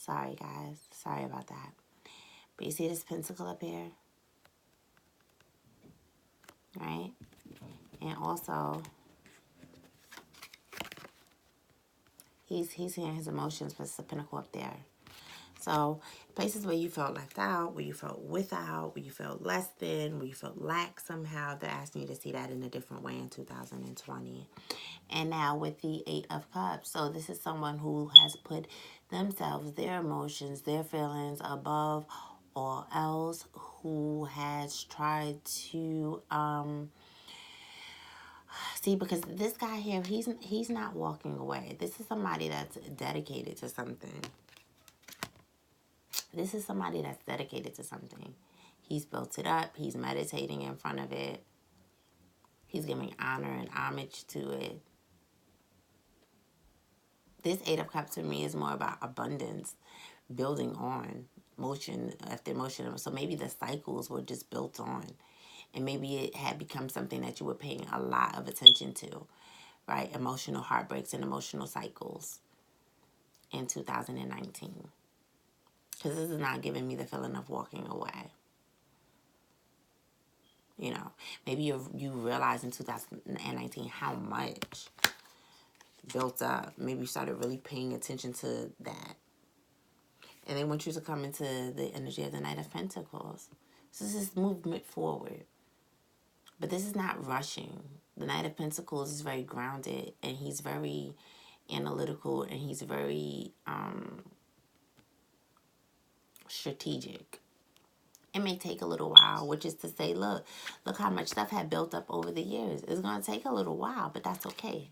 Sorry, guys. Sorry about that. But you see this pentacle up here? Right? And also, he's hearing his emotions, but it's a pentacle up there. So, places where you felt left out, where you felt without, where you felt less than, where you felt lack somehow, they're asking you to see that in a different way in 2020. And now with the Eight of Cups. So, this is someone who has put themselves, their emotions, their feelings above all else, who has tried to, see, because this guy here, he's not walking away. This is somebody that's dedicated to something. This is somebody that's dedicated to something. He's built it up. He's meditating in front of it. He's giving honor and homage to it. This Eight of Cups to me is more about abundance, building on, motion after motion. So maybe the cycles were just built on. And maybe it had become something that you were paying a lot of attention to, right? Emotional heartbreaks and emotional cycles in 2019. Because this is not giving me the feeling of walking away. You know, maybe you realize in 2019 how much built up. Maybe you started really paying attention to that. And they want you to come into the energy of the Knight of Pentacles. So this is movement forward. But this is not rushing. The Knight of Pentacles is very grounded, and he's very analytical, and he's very strategic. It may take a little while, which is to say, look how much stuff had built up over the years. It's going to take a little while, but that's okay.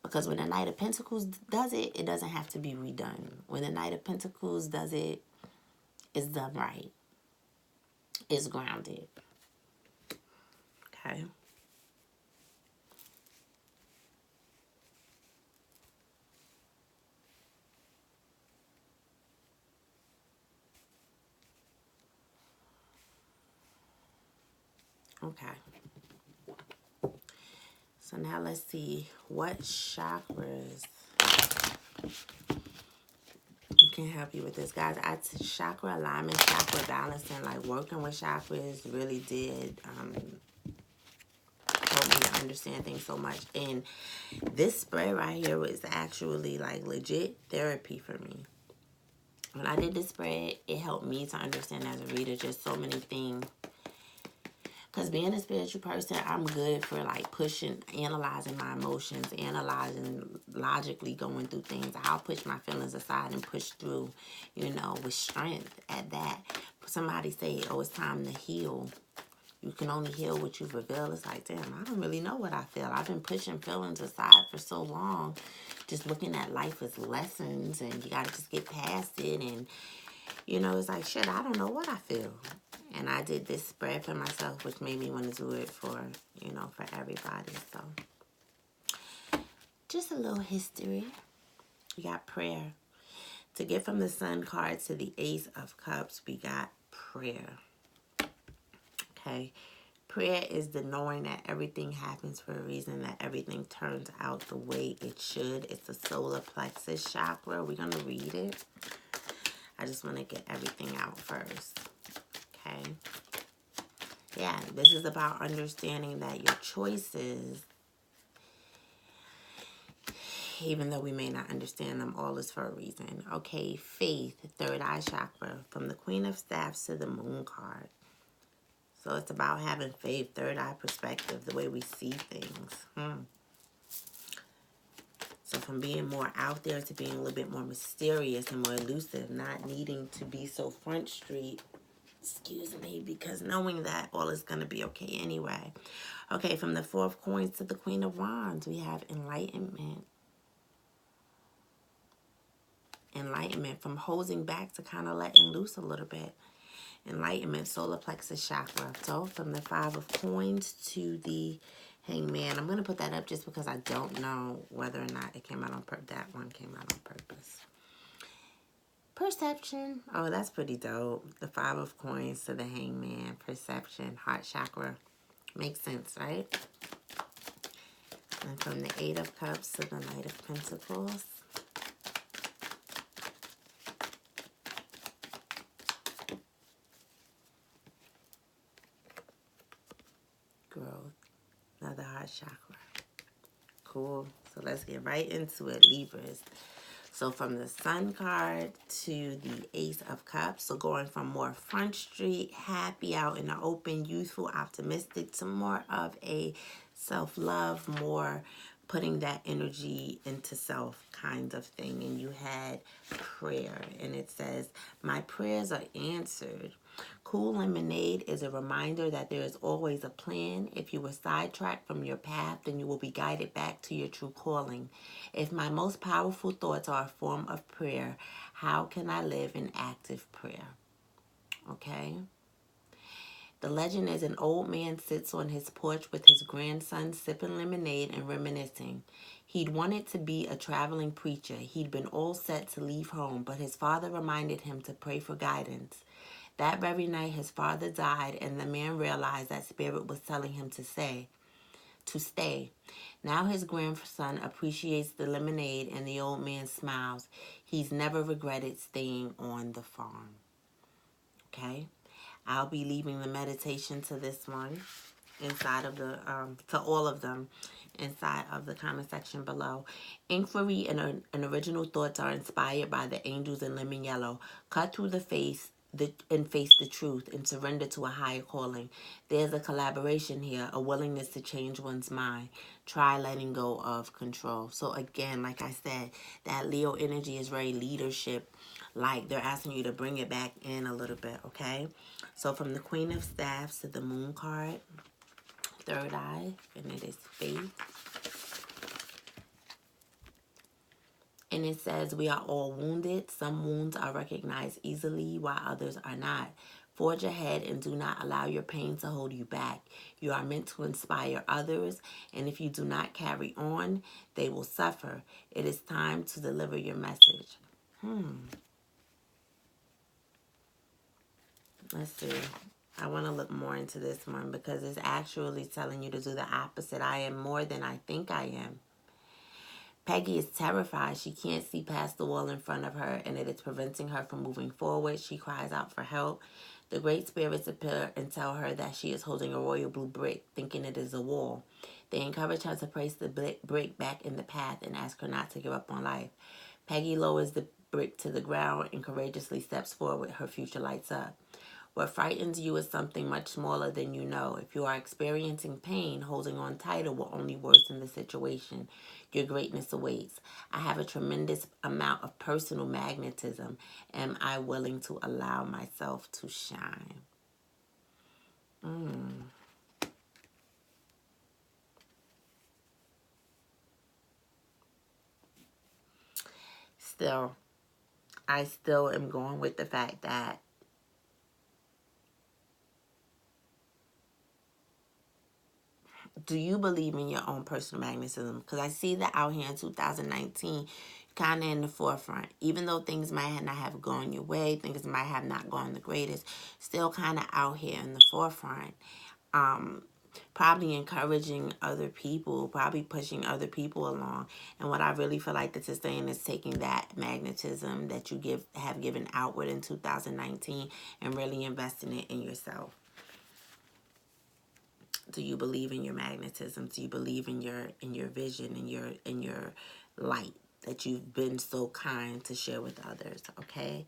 Because when the Knight of Pentacles does it, it doesn't have to be redone. When the Knight of Pentacles does it, it's done right. It's grounded. Okay. Okay. So now let's see what chakras can help you with this, guys. Chakra alignment, chakra balancing, like working with chakras really did help me to understand things so much. And this spread right here was actually like legit therapy for me. When I did this spread, it helped me to understand as a reader just so many things. Because being a spiritual person, I'm good for like pushing, analyzing my emotions, analyzing, logically going through things. I'll push my feelings aside and push through, you know, with strength at that. Somebody say, oh, it's time to heal. You can only heal what you've revealed. It's like, damn, I don't really know what I feel. I've been pushing feelings aside for so long, just looking at life as lessons, and you got to just get past it. And, you know, it's like, shit, I don't know what I feel. And I did this spread for myself, which made me want to do it for, you know, for everybody. So, just a little history. We got prayer. To get from the Sun card to the Ace of Cups, we got prayer. Okay. Prayer is the knowing that everything happens for a reason, that everything turns out the way it should. It's the solar plexus chakra. We're going to read it. I just want to get everything out first. Okay. Yeah, this is about understanding that your choices, even though we may not understand them, all is for a reason. Okay, faith, third eye chakra, from the Queen of Staffs to the Moon card. So it's about having faith, third eye perspective, the way we see things. So from being more out there to being a little bit more mysterious and more elusive, not needing to be so front street. Excuse me, because knowing that all is going to be okay anyway. Okay, from the Four of Coins to the Queen of Wands, we have enlightenment. Enlightenment, from holding back to kind of letting loose a little bit. Enlightenment, solar plexus chakra. So from the Five of Coins to the Hangman. I'm going to put that up just because I don't know whether or not it came out on purpose. That one came out on purpose. Perception. Oh, that's pretty dope. The Five of Coins to the Hangman. Perception. Heart chakra. Makes sense, right? And from the Eight of Cups to the Knight of Pentacles. growth. Another heart chakra. Cool. So let's get right into it, Libras. So from the Sun card to the Ace of Cups. So going from more front street, happy, out in the open, youthful, optimistic, to more of a self-love, more putting that energy into self kind of thing. And you had prayer. And it says, my prayers are answered. Cool lemonade is a reminder that there is always a plan. If you were sidetracked from your path, then you will be guided back to your true calling. If my most powerful thoughts are a form of prayer, how can I live in active prayer? Okay. The legend is an old man sits on his porch with his grandson sipping lemonade and reminiscing. He'd wanted to be a traveling preacher. He'd been all set to leave home, but his father reminded him to pray for guidance. That very night, his father died, and the man realized that Spirit was telling him to stay. Now his grandson appreciates the lemonade, and the old man smiles. He's never regretted staying on the farm. Okay? I'll be leaving the meditation to this one inside of the, to all of them inside of the comment section below. Inquiry and original thoughts are inspired by the angels in lemon yellow. Cut through the face and face the truth and surrender to a higher calling. There's a collaboration here, a willingness to change one's mind. Try letting go of control. So again, like I said, that Leo energy is very leadership. Like they're asking you to bring it back in a little bit, okay? So from the Queen of Staffs to the Moon card, third eye, and it is faith. And it says, we are all wounded. Some wounds are recognized easily while others are not. Forge ahead and do not allow your pain to hold you back. You are meant to inspire others, and if you do not carry on, they will suffer. It is time to deliver your message. Let's see. I want to look more into this one because it's actually telling you to do the opposite. I am more than I think I am. Peggy is terrified. She can't see past the wall in front of her, and it is preventing her from moving forward. She cries out for help. The great spirits appear and tell her that she is holding a royal blue brick, thinking it is a wall. They encourage her to place the brick back in the path and ask her not to give up on life. Peggy lowers the brick to the ground and courageously steps forward. Her future lights up. What frightens you is something much smaller than you know. If you are experiencing pain, holding on tighter will only worsen the situation. Your greatness awaits. I have a tremendous amount of personal magnetism. Am I willing to allow myself to shine? Still, I still am going with the fact that do you believe in your own personal magnetism? Because I see that out here in 2019, kind of in the forefront. Even though things might not have gone your way, things might have not gone the greatest, still kind of out here in the forefront. Probably encouraging other people, probably pushing other people along. And what I really feel like this is saying is taking that magnetism that you have given outward in 2019 and really investing it in yourself. Do you believe in your magnetism? Do you believe in your vision, in your light that you've been so kind to share with others? Okay.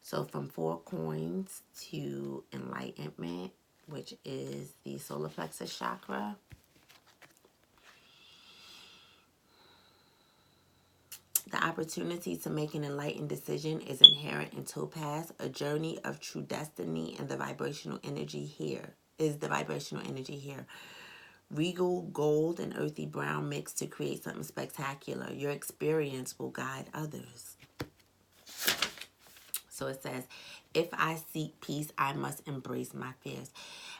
So from 4 coins to enlightenment, which is the solar plexus chakra. The opportunity to make an enlightened decision is inherent in Topaz, a journey of true destiny, and the vibrational energy here. Regal gold and earthy brown mix to create something spectacular. Your experience will guide others. So it says, if I seek peace, I must embrace my fears.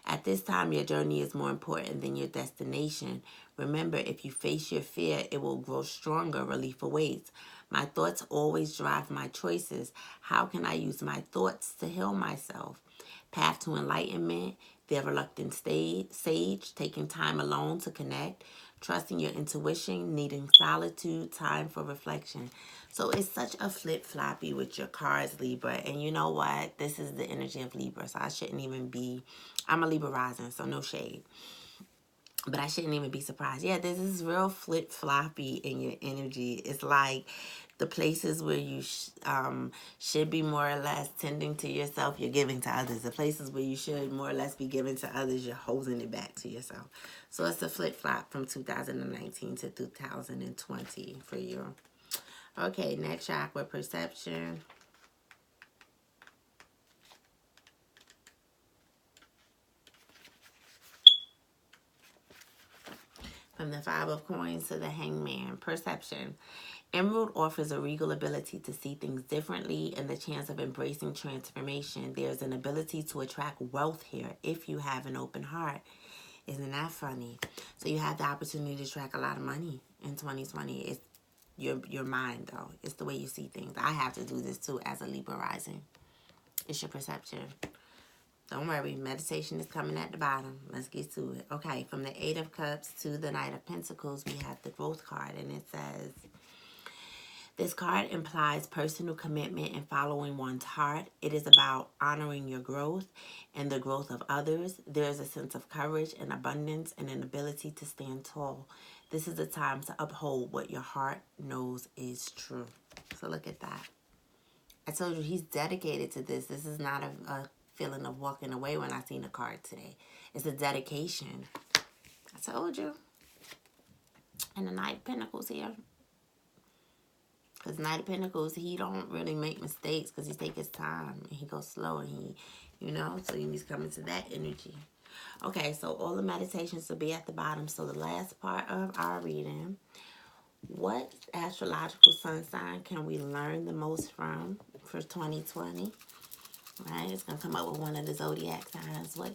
At this time, your journey is more important than your destination. Remember, if you face your fear, it will grow stronger. Relief awaits. My thoughts always drive my choices. How can I use my thoughts to heal myself? Path to enlightenment, the reluctant sage, taking time alone to connect, trusting your intuition, needing solitude, time for reflection. So it's such a flip-floppy with your cards, Libra. And you know what? This is the energy of Libra, so I shouldn't even be... I'm a Libra rising, so no shade. But I shouldn't even be surprised. Yeah, this is real flip-floppy in your energy. It's like the places where you should be more or less tending to yourself, you're giving to others. The places where you should more or less be giving to others, you're holding it back to yourself. So it's a flip-flop from 2019 to 2020 for you. Okay, next chakra, perception. From the Five of Coins to the Hangman, perception. Emerald offers a regal ability to see things differently and the chance of embracing transformation. There's an ability to attract wealth here if you have an open heart. Isn't that funny? So you have the opportunity to attract a lot of money in 2020. It's your mind, though. It's the way you see things. I have to do this, too, as a Libra rising. It's your perception. Don't worry, meditation is coming at the bottom. Let's get to it. Okay, from the Eight of Cups to the Knight of Pentacles, we have the Growth card, and it says, this card implies personal commitment and following one's heart. It is about honoring your growth and the growth of others. There is a sense of courage and abundance and an ability to stand tall. This is a time to uphold what your heart knows is true. So look at that. I told you he's dedicated to this. This is not a feeling of walking away when I seen a card today. It's a dedication. I told you. And the Knight of Pentacles here. Because Knight of Pentacles, he don't really make mistakes because he takes his time. And he goes slow and he, you know, so he's coming to that energy. Okay, so all the meditations will be at the bottom. So the last part of our reading. What astrological sun sign can we learn the most from for 2020? Right, it's going to come up with one of the zodiac signs. What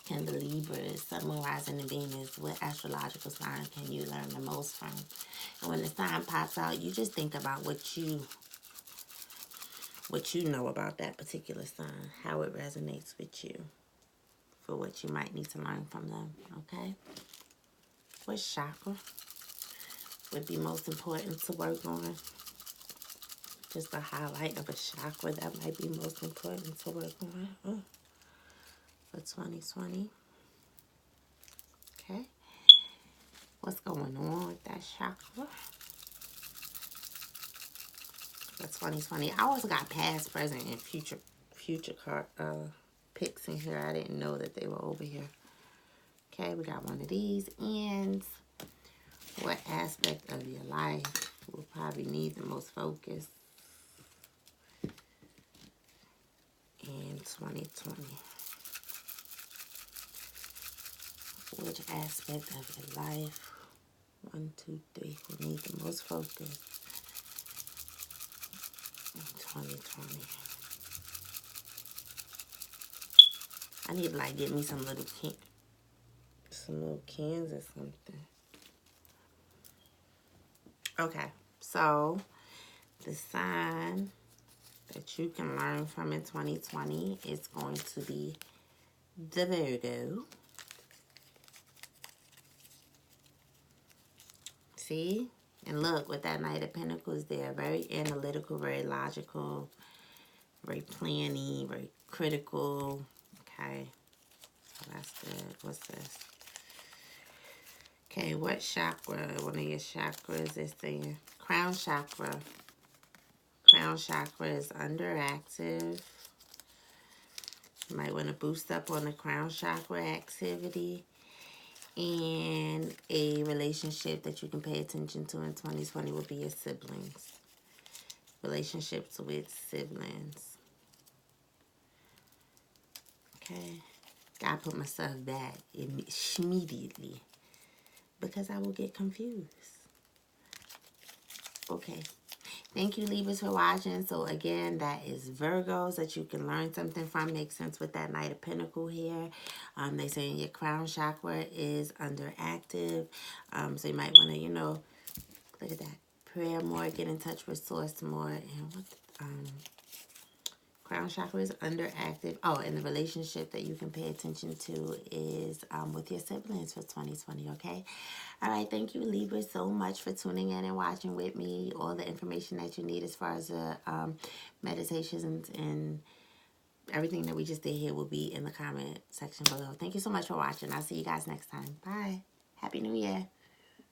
can the Libras, Sun, Moon, Rising, and Venus, what astrological sign can you learn the most from? And when the sign pops out, you just think about what you know about that particular sign, how it resonates with you, for what you might need to learn from them, okay? What chakra would be most important to work on? Just a highlight of a chakra that might be most important to work on for 2020. Okay. What's going on with that chakra for 2020? I also got past, present, and future card picks in here. I didn't know that they were over here. Okay, we got one of these. And what aspect of your life will probably need the most focus in 2020? Which aspect of your life, 1, 2, 3, will need the most focus in 2020? I need to like get me some little cans or something. Okay, so the sign that you can learn from in 2020 is going to be the Virgo. See? And look, with that Knight of Pentacles, they're very analytical, very logical, very planning, very critical. Okay, so that's good. What's this? Okay, what chakra? One of your chakras is saying crown chakra. Crown chakra is underactive. You might want to boost up on the crown chakra activity. And a relationship that you can pay attention to in 2020 will be your siblings. Relationships with siblings. Okay. Gotta put myself back immediately because I will get confused. Okay. Thank you, Libras, for watching. So, again, that is Virgos that you can learn something from. Makes sense with that Knight of Pentacle here. They say your crown chakra is underactive. So, you might want to, you know, look at that. Prayer more, get in touch with source more. And what crown chakra is underactive. Oh, and the relationship that you can pay attention to is with your siblings for 2020, okay? All right, thank you, Libra, so much for tuning in and watching with me. All the information that you need as far as the meditations and everything that we just did here will be in the comment section below. Thank you so much for watching. I'll see you guys next time. Bye. Happy New Year.